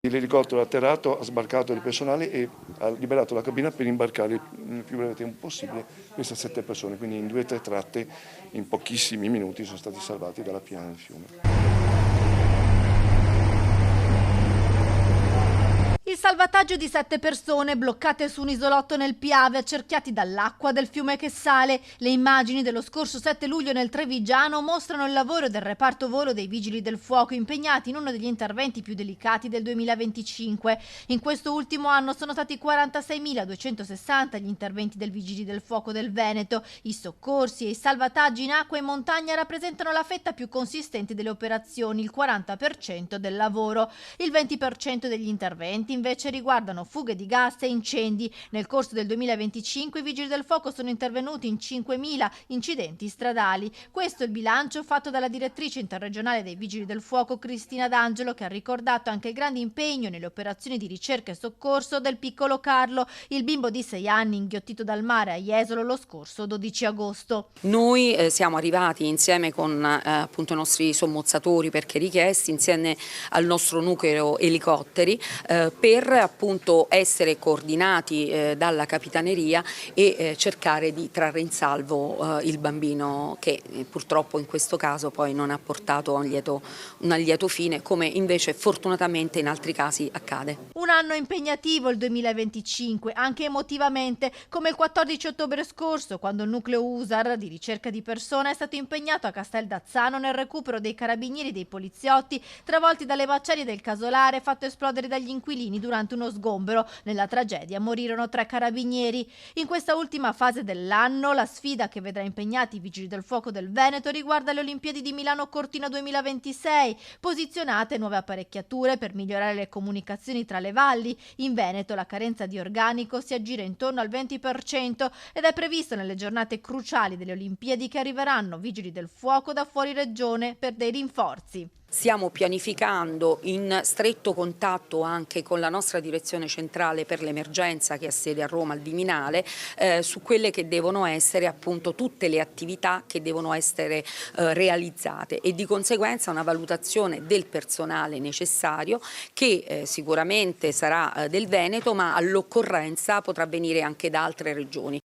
L'elicottero ha atterrato, ha sbarcato il personale e ha liberato la cabina per imbarcare il più breve tempo possibile queste 7 persone, quindi in 2 o 3 tratte in pochissimi minuti sono stati salvati dalla piana del fiume. Il salvataggio di 7 persone bloccate su un isolotto nel Piave, accerchiati dall'acqua del fiume che sale. Le immagini dello scorso 7 luglio nel Trevigiano mostrano il lavoro del reparto volo dei Vigili del Fuoco impegnati in uno degli interventi più delicati del 2025. In questo ultimo anno sono stati 46.260 gli interventi del Vigili del Fuoco del Veneto. I soccorsi e i salvataggi in acqua e in montagna rappresentano la fetta più consistente delle operazioni, il 40% del lavoro. Il 20% degli interventi invece riguardano fughe di gas e incendi. Nel corso del 2025 i Vigili del Fuoco sono intervenuti in 5.000 incidenti stradali. Questo è il bilancio fatto dalla direttrice interregionale dei Vigili del Fuoco Cristina D'Angelo, che ha ricordato anche il grande impegno nelle operazioni di ricerca e soccorso del piccolo Carlo, il bimbo di 6 anni inghiottito dal mare a Jesolo lo scorso 12 agosto. Noi siamo arrivati insieme con appunto i nostri sommozzatori, perché richiesti, insieme al nostro nucleo elicotteri, per appunto essere coordinati dalla Capitaneria e cercare di trarre in salvo il bambino, che purtroppo in questo caso poi non ha portato un lieto fine, come invece fortunatamente in altri casi accade. Un anno impegnativo il 2025, anche emotivamente, come il 14 ottobre scorso, quando il nucleo USAR di ricerca di persona è stato impegnato a Casteldazzano nel recupero dei carabinieri e dei poliziotti travolti dalle macerie del casolare fatto esplodere dagli inquilini durante uno sgombero. Nella tragedia morirono 3 carabinieri. In questa ultima fase dell'anno, la sfida che vedrà impegnati i Vigili del Fuoco del Veneto riguarda le Olimpiadi di Milano Cortina 2026, posizionate nuove apparecchiature per migliorare le comunicazioni tra le valli. In Veneto la carenza di organico si aggira intorno al 20% ed è previsto nelle giornate cruciali delle Olimpiadi che arriveranno Vigili del Fuoco da fuori regione per dei rinforzi. Stiamo pianificando in stretto contatto anche con la nostra direzione centrale per l'emergenza, che ha sede a Roma al Viminale, su quelle che devono essere appunto tutte le attività che devono essere realizzate, e di conseguenza una valutazione del personale necessario, che sicuramente sarà del Veneto, ma all'occorrenza potrà venire anche da altre regioni.